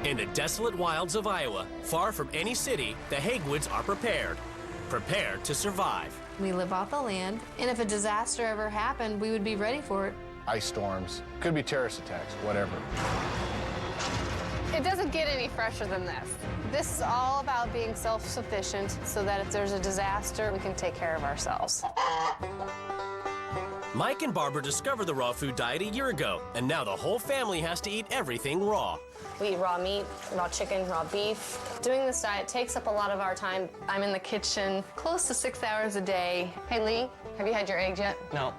In the desolate wilds of Iowa, far from any city, the Haigwoods are prepared. Prepared to survive. We live off the land, and if a disaster ever happened, we would be ready for it. Ice storms, could be terrorist attacks, whatever. It doesn't get any fresher than this. This is all about being self-sufficient so that if there's a disaster, we can take care of ourselves. Mike and Barbara discovered the raw food diet a year ago, and now the whole family has to eat everything raw. We eat raw meat, raw chicken, raw beef. Doing this diet takes up a lot of our time. I'm in the kitchen close to 6 hours a day. Hey, Lee, have you had your eggs yet? No.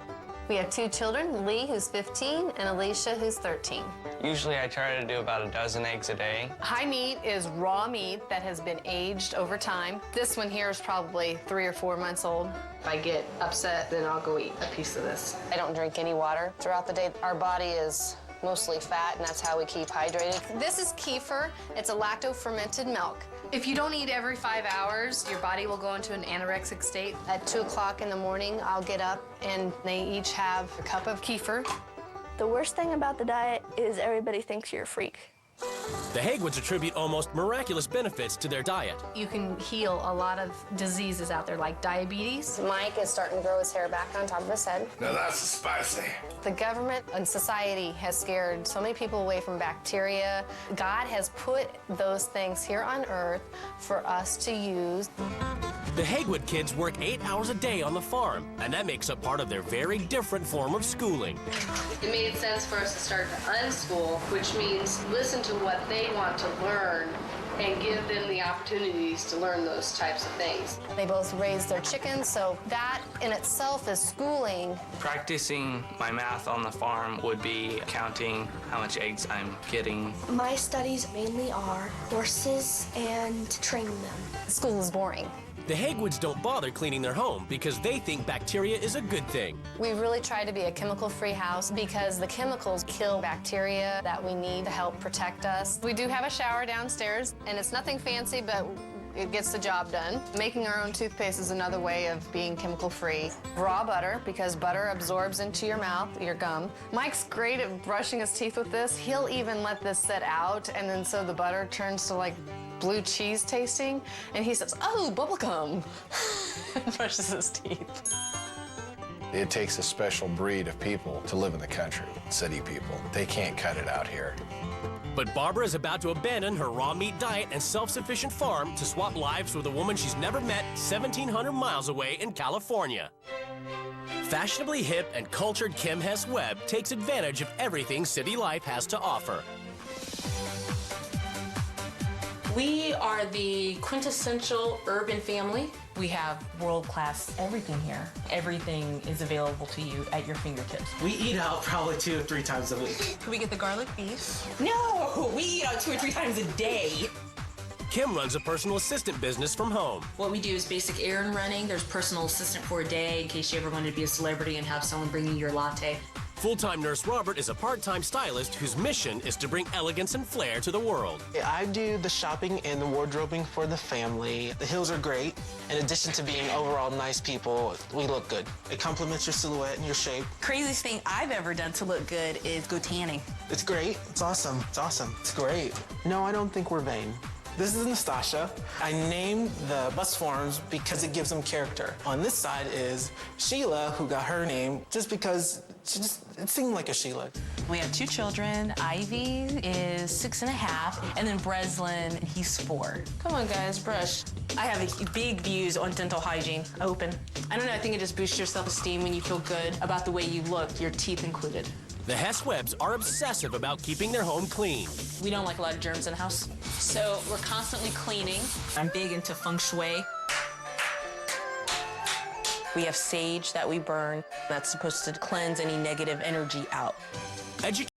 We have 2 children, Lee, who's 15, and Alicia, who's 13. Usually I try to do about a dozen eggs a day. High meat is raw meat that has been aged over time. This one here is probably 3 or 4 months old. If I get upset, then I'll go eat a piece of this. I don't drink any water throughout the day. Our body is mostly fat, and that's how we keep hydrated. This is kefir. It's a lacto-fermented milk. If you don't eat every 5 hours, your body will go into an anorexic state. At 2 o'clock in the morning, I'll get up, and they each have a cup of kefir. The worst thing about the diet is everybody thinks you're a freak. The Haigwoods attribute almost miraculous benefits to their diet. You can heal a lot of diseases out there, like diabetes. Mike is starting to grow his hair back on top of his head. Now that's spicy. The government and society has scared so many people away from bacteria. God has put those things here on Earth for us to use. The Haigwood kids work 8 hours a day on the farm, and that makes up part of their very different form of schooling. It made sense for us to start to unschool, which means listen to what they want to learn and give them the opportunities to learn those types of things. They both raise their chickens, so that in itself is schooling. Practicing my math on the farm would be counting how much eggs I'm getting. My studies mainly are horses and training them. School is boring. The Haigwoods don't bother cleaning their home because they think bacteria is a good thing. We really try to be a chemical-free house because the chemicals kill bacteria that we need to help protect us. We do have a shower downstairs, and it's nothing fancy, but it gets the job done. Making our own toothpaste is another way of being chemical-free. Raw butter, because butter absorbs into your mouth, your gum. Mike's great at brushing his teeth with this. He'll even let this sit out, and then so the butter turns to like blue cheese tasting, and he says, "Oh, bubble gum," and brushes his teeth. It takes a special breed of people to live in the country, city people. They can't cut it out here. But Barbara is about to abandon her raw meat diet and self-sufficient farm to swap lives with a woman she's never met 1,700 miles away in California. Fashionably hip and cultured Kim Hess-Webb takes advantage of everything city life has to offer. We are the quintessential urban family. We have world-class everything here. Everything is available to you at your fingertips. We eat out probably 2 or 3 times a week. Can we get the garlic beef? No, we eat out 2 or 3 times a day. Kim runs a personal assistant business from home. What we do is basic errand running. There's personal assistant for a day in case you ever wanted to be a celebrity and have someone bring you your latte. Full-time nurse Robert is a part-time stylist whose mission is to bring elegance and flair to the world. I do the shopping and the wardrobing for the family. The heels are great. In addition to being overall nice people, we look good. It complements your silhouette and your shape. Craziest thing I've ever done to look good is go tanning. It's great. It's awesome. It's awesome. It's great. No, I don't think we're vain. This is Nastasha. I named the bus forms because it gives them character. On this side is Sheila, who got her name just because it seemed like a Sheila. We have 2 children. Ivy is 6.5, and then Breslin, he's 4. Come on, guys, brush. I have big views on dental hygiene. Open. I don't know, I think it just boosts your self-esteem when you feel good about the way you look, your teeth included. The Hess-Webbs are obsessive about keeping their home clean. We don't like a lot of germs in the house, so we're constantly cleaning. I'm big into feng shui. We have sage that we burn that's supposed to cleanse any negative energy out. Education